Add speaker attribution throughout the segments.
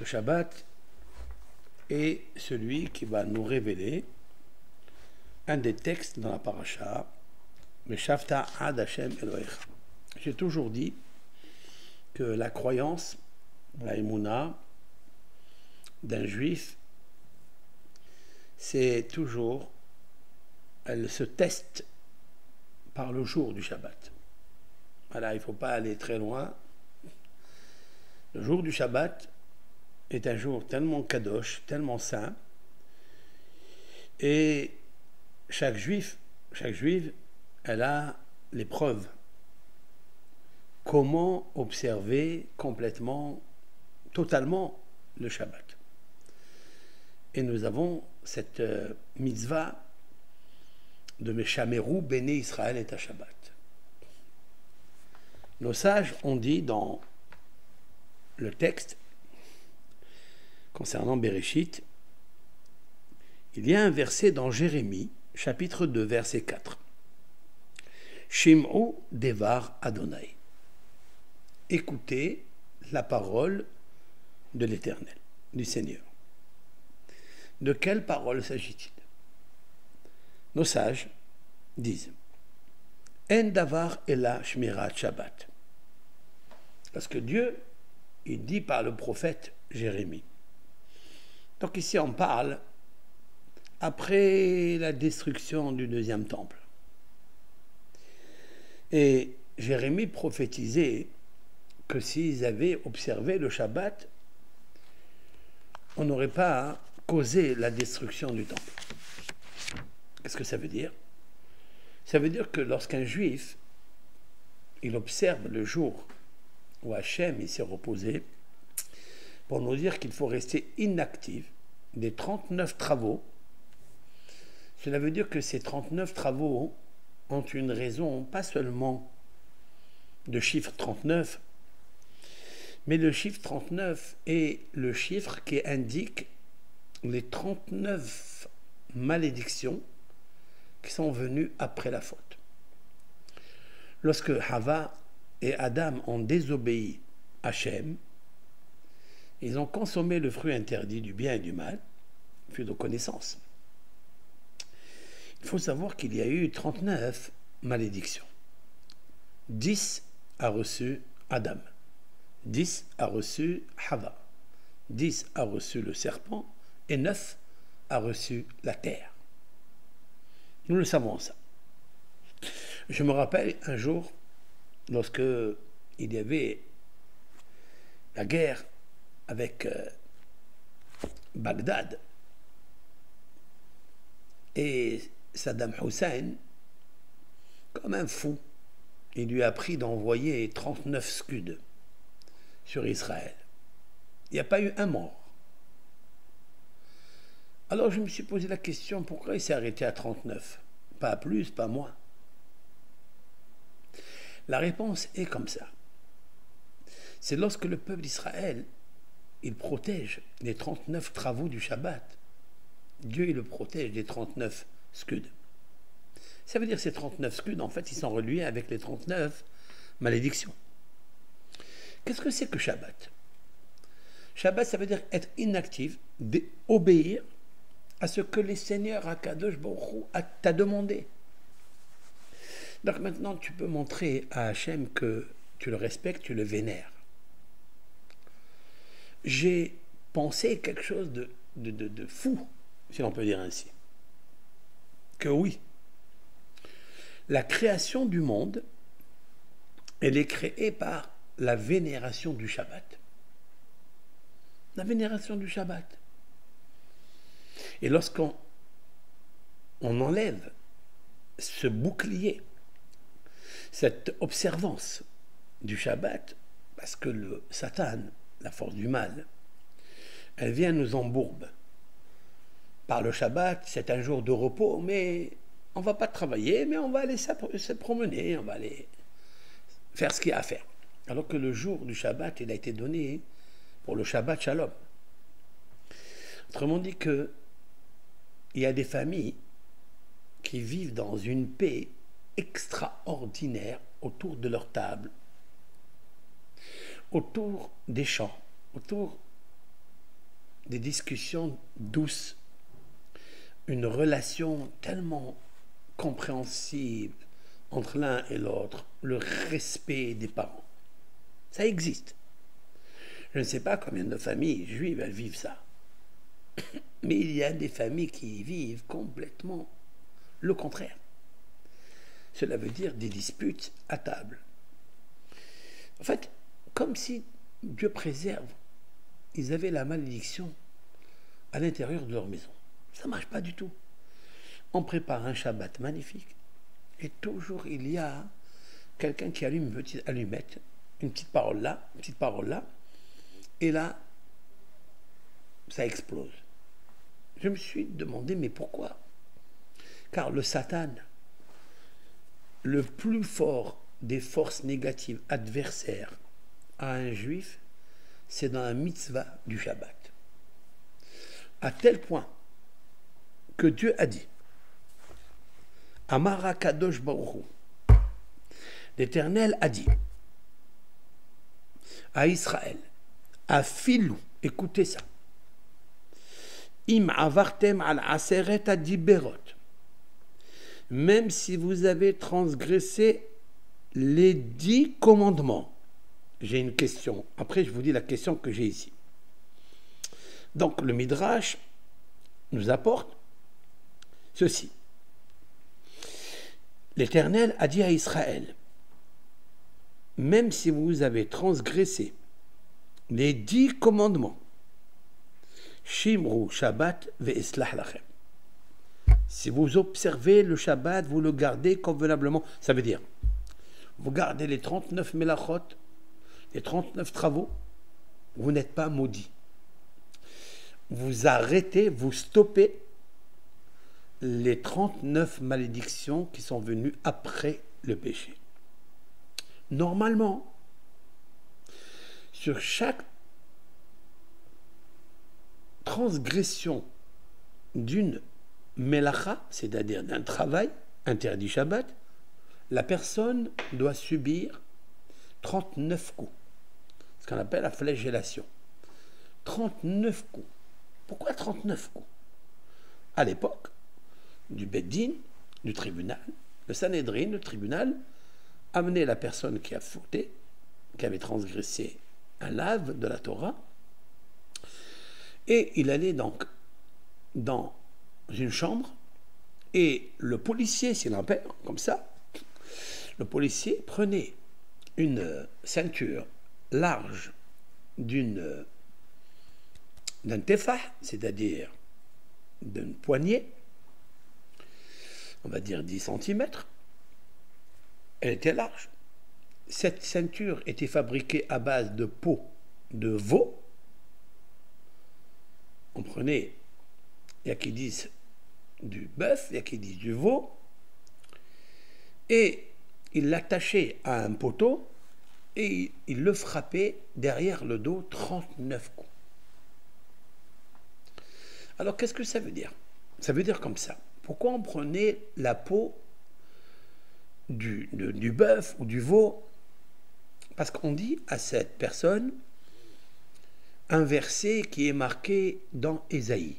Speaker 1: Ce Shabbat est celui qui va nous révéler un des textes dans la paracha, Meshavta ad Hashem Elohecha. J'ai toujours dit que la croyance, la émouna d'un juif, c'est toujours, elle se teste par le jour du Shabbat. Voilà, il ne faut pas aller très loin. Le jour du Shabbat est un jour tellement kadosh, tellement saint, et chaque juive, elle a l'épreuve. Comment observer complètement, totalement le Shabbat. Et nous avons cette mitzvah de Meshameru Béné Israël et à Shabbat. Nos sages ont dit dans le texte concernant Bereshit, il y a un verset dans Jérémie, chapitre 2, verset 4. Shim'u devar Adonai. Écoutez la parole de l'Éternel, du Seigneur. De quelle parole s'agit-il? Nos sages disent En davar ela shmirat Shabbat. Parce que Dieu, il dit par le prophète Jérémie. Donc ici on parle après la destruction du deuxième temple. Et Jérémie prophétisait que s'ils avaient observé le Shabbat, on n'aurait pas causé la destruction du temple. Qu'est-ce que ça veut dire? Ça veut dire que lorsqu'un juif, il observe le jour où Hachem il s'est reposé, pour nous dire qu'il faut rester inactif des 39 travaux. Cela veut dire que ces 39 travaux ont une raison, pas seulement de chiffre 39, mais le chiffre 39 est le chiffre qui indique les 39 malédictions qui sont venues après la faute. Lorsque Hava et Adam ont désobéi à Hachem, ils ont consommé le fruit interdit du bien et du mal, fruit de connaissance. Il faut savoir qu'il y a eu 39 malédictions. 10 a reçu Adam, 10 a reçu Hava, 10 a reçu le serpent et 9 a reçu la terre. Nous le savons ça. Je me rappelle un jour, lorsque il y avait la guerre avec Bagdad, et Saddam Hussein, comme un fou, il lui a pris d'envoyer 39 scuds sur Israël. Il n'y a pas eu un mort. Alors je me suis posé la question, pourquoi il s'est arrêté à 39? Pas plus, pas moins. La réponse est comme ça. C'est lorsque le peuple d'Israël, il protège les 39 travaux du Shabbat. Dieu, il le protège des 39 scuds. Ça veut dire que ces 39 scuds, en fait, ils sont reliés avec les 39 malédictions. Qu'est-ce que c'est que Shabbat? Shabbat, ça veut dire être inactif, obéir à ce que les seigneurs Akadosh Baruch Hu t'a demandé. Donc maintenant, tu peux montrer à Hachem que tu le respectes, tu le vénères. J'ai pensé quelque chose de fou, si l'on peut dire ainsi. Que oui, la création du monde, elle est créée par la vénération du Shabbat. La vénération du Shabbat. Et lorsqu'on enlève ce bouclier, cette observance du Shabbat, parce que le Satan, la force du mal, elle vient nous embourber. Par le Shabbat, c'est un jour de repos, mais on ne va pas travailler, mais on va aller se promener, on va aller faire ce qu'il y a à faire. Alors que le jour du Shabbat, il a été donné pour le Shabbat Shalom. Autrement dit que il y a des familles qui vivent dans une paix extraordinaire autour de leur table, autour des champs, autour des discussions douces, une relation tellement compréhensible entre l'un et l'autre, le respect des parents. Ça existe. Je ne sais pas combien de familles juives elles vivent ça. Mais il y a des familles qui vivent complètement le contraire. Cela veut dire des disputes à table. En fait, comme si Dieu préserve, ils avaient la malédiction à l'intérieur de leur maison. Ça ne marche pas du tout. On prépare un Shabbat magnifique et toujours il y a quelqu'un qui allume une petite allumette, une petite parole là, et là, ça explose. Je me suis demandé, mais pourquoi? Car le Satan, le plus fort des forces négatives adversaires à un juif, c'est dans la mitzvah du Shabbat. À tel point que Dieu a dit, Amara Kadosh Baruch Hu, l'Éternel a dit à Israël, à Filou, écoutez ça, Im avartem al aseret adiberot, même si vous avez transgressé les 10 commandements. J'ai une question. Après, je vous dis la question que j'ai ici. Donc, le Midrash nous apporte ceci. L'Éternel a dit à Israël, même si vous avez transgressé les 10 commandements, Shimru Shabbat ve'eslah lachem. Si vous observez le Shabbat, vous le gardez convenablement. Ça veut dire, vous gardez les 39 melachot, les 39 travaux, vous n'êtes pas maudit. Vous arrêtez, vous stoppez les 39 malédictions qui sont venues après le péché. Normalement, sur chaque transgression d'une melacha, c'est-à-dire d'un travail interdit Shabbat, la personne doit subir 39 coups, ce qu'on appelle la flagellation. 39 coups. Pourquoi 39 coups? À l'époque du Beddin, du tribunal, le Sanhédrin, le tribunal, amenait la personne qui a fauté, qui avait transgressé un lave de la Torah, et il allait donc dans une chambre, et le policier, s'il en perd, comme ça, le policier prenait une ceinture large d'un tefah, c'est-à-dire d'une poignée, on va dire 10 cm, elle était large. Cette ceinture était fabriquée à base de peau de veau. On prenait, il y a qui disent du bœuf, il y a qui disent du veau, et il l'attachait à un poteau et il le frappait derrière le dos 39 coups. Alors qu'est-ce que ça veut dire? Ça veut dire comme ça. Pourquoi on prenait la peau du bœuf ou du veau? Parce qu'on dit à cette personne un verset qui est marqué dans Ésaïe.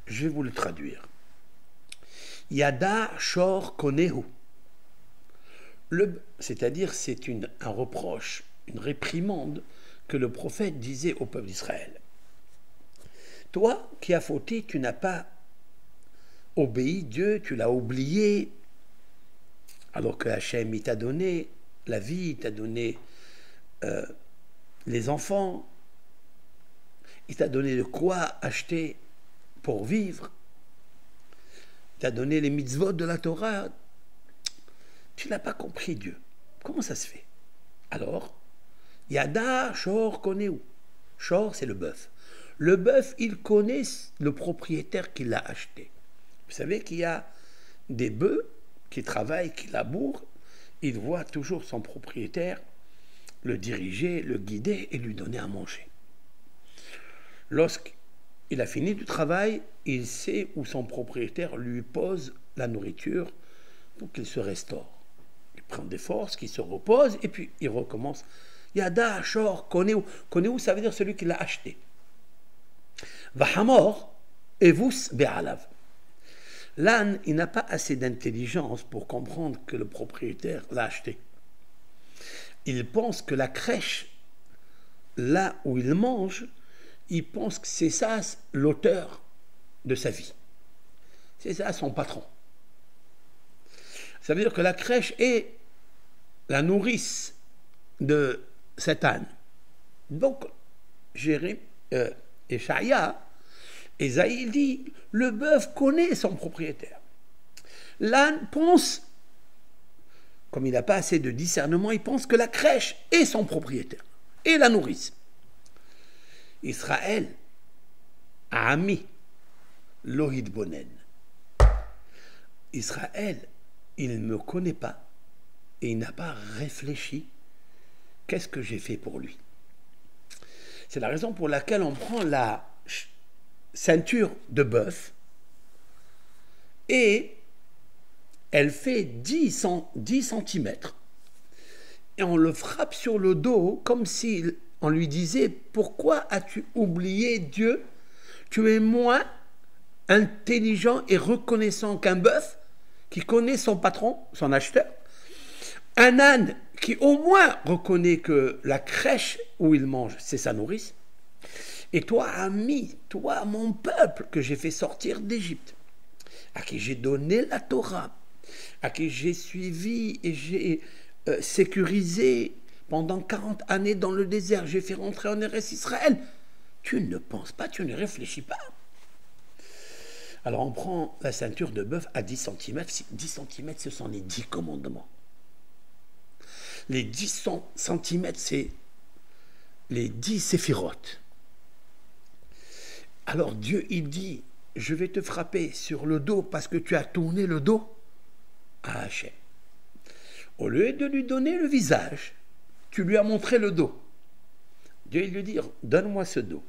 Speaker 1: Je vais vous le traduire. Yada shor konehu. C'est-à-dire c'est un reproche, une réprimande que le prophète disait au peuple d'Israël. Toi qui as fauté, tu n'as pas obéi Dieu, tu l'as oublié, alors que Hachem il t'a donné la vie, il t'a donné les enfants, il t'a donné de quoi acheter pour vivre, il t'a donné les mitzvot de la Torah. Tu n'as pas compris Dieu. Comment ça se fait? Alors, Yada Shor Koneu. Shor, c'est le bœuf. Le bœuf, il connaît le propriétaire qui l'a acheté. Vous savez qu'il y a des bœufs qui travaillent, qui labourent. Il voit toujours son propriétaire le diriger, le guider et lui donner à manger. Lorsqu'il a fini du travail, il sait où son propriétaire lui pose la nourriture pour qu'il se restaure. Il prend des forces, qu'il se repose, et puis il recommence. Yada, Shor, Koneu. Koneu, ça veut dire celui qui l'a acheté. Vahamor evus be'alav. L'âne, il n'a pas assez d'intelligence pour comprendre que le propriétaire l'a acheté. Il pense que la crèche, là où il mange, il pense que c'est ça l'auteur de sa vie. C'est ça son patron. Ça veut dire que la crèche est la nourrice de cet âne. Donc, Esaïe dit, le bœuf connaît son propriétaire. L'âne pense, comme il n'a pas assez de discernement, il pense que la crèche est son propriétaire, et la nourrice. Israël a ami Lohid Bonen. Israël, il ne me connaît pas et il n'a pas réfléchi qu'est-ce que j'ai fait pour lui. C'est la raison pour laquelle on prend la ceinture de bœuf et elle fait 10 cm et on le frappe sur le dos comme si on lui disait « Pourquoi as-tu oublié Dieu? Tu es moins intelligent et reconnaissant qu'un bœuf qui connaît son patron, son acheteur. Un âne qui au moins reconnaît que la crèche où il mange, c'est sa nourrice. Et toi, ami, toi, mon peuple que j'ai fait sortir d'Égypte, à qui j'ai donné la Torah, à qui j'ai suivi et j'ai sécurisé pendant 40 années dans le désert, j'ai fait rentrer en Eretz Israël. Tu ne penses pas, tu ne réfléchis pas. Alors on prend la ceinture de bœuf à 10 cm. 10 cm, ce sont les 10 commandements. Les 10 cm, c'est les 10 séphirotes. Alors Dieu, il dit, je vais te frapper sur le dos parce que tu as tourné le dos à Hachem. Au lieu de lui donner le visage, tu lui as montré le dos. Dieu, il lui dit, donne-moi ce dos.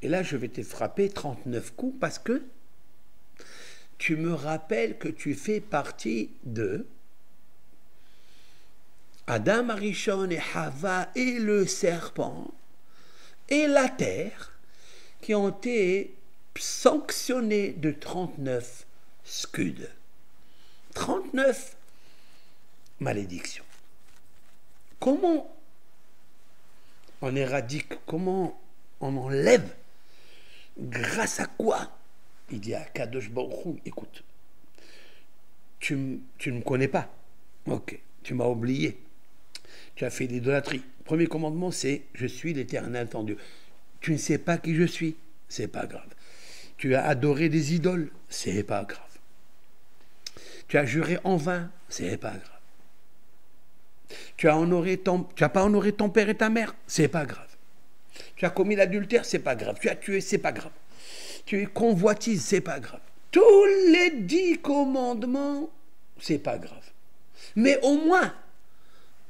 Speaker 1: Et là, je vais te frapper 39 coups parce que tu me rappelles que tu fais partie de Adam Arishon et Hava et le serpent et la terre qui ont été sanctionnés de 39 scuds. 39 malédictions. Comment on éradique, comment on enlève? Grâce à quoi? Il dit à Kadosh Baruch Hu, écoute, tu ne me connais pas. Ok, tu m'as oublié. Tu as fait l'idolâtrie. Premier commandement, c'est « Je suis l'Éternel ton Dieu ». Tu ne sais pas qui je suis, c'est pas grave. Tu as adoré des idoles, c'est pas grave. Tu as juré en vain, c'est pas grave. Tu n'as pas honoré ton père et ta mère, c'est pas grave. Tu as commis l'adultère, c'est pas grave. Tu as tué, c'est pas grave. Tu es convoitise, c'est pas grave. Tous les 10 commandements, c'est pas grave. Mais au moins,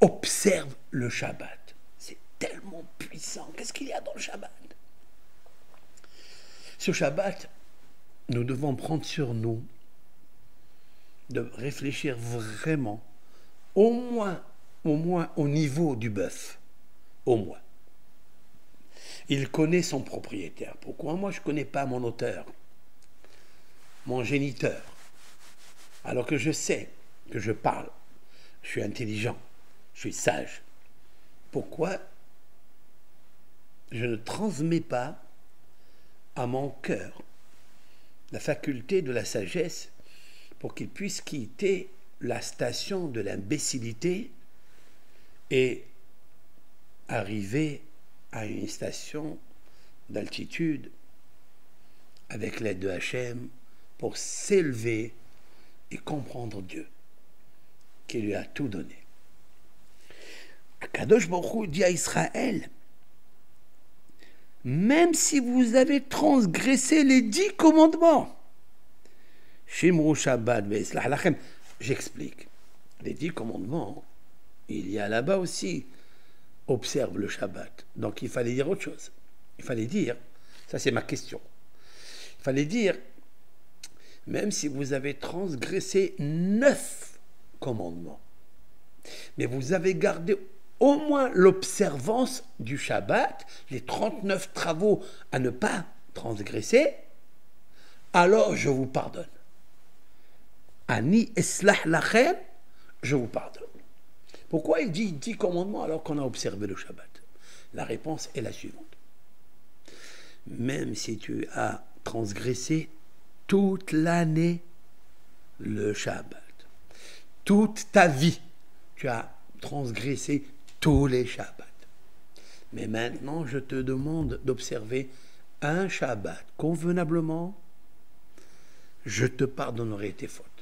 Speaker 1: observe le Shabbat. C'est tellement puissant. Qu'est-ce qu'il y a dans le Shabbat? Ce Shabbat, nous devons prendre sur nous de réfléchir vraiment, au moins au niveau du bœuf. Au moins. Il connaît son propriétaire. Pourquoi moi je ne connais pas mon auteur, mon géniteur, alors que je sais que je parle, je suis intelligent, je suis sage. Pourquoi je ne transmets pas à mon cœur la faculté de la sagesse pour qu'il puisse quitter la station de l'imbécilité et arriver à une station d'altitude avec l'aide de Hachem pour s'élever et comprendre Dieu qui lui a tout donné. Kadosh Baruch Hu dit à Israël, même si vous avez transgressé les 10 commandements, Shimru Shabbat ve'Islah lachem, j'explique. Les 10 commandements, il y a là-bas aussi observe le Shabbat. Donc il fallait dire autre chose. Il fallait dire, ça c'est ma question, il fallait dire, même si vous avez transgressé 9 commandements, mais vous avez gardé au moins l'observance du Shabbat, les 39 travaux à ne pas transgressé, alors je vous pardonne. Ani eslah lachem, je vous pardonne. Pourquoi il dit 10 commandements alors qu'on a observé le Shabbat? La réponse est la suivante. Même si tu as transgressé toute l'année le Shabbat, toute ta vie, tu as transgressé tous les Shabbats. Mais maintenant, je te demande d'observer un Shabbat convenablement, je te pardonnerai tes fautes.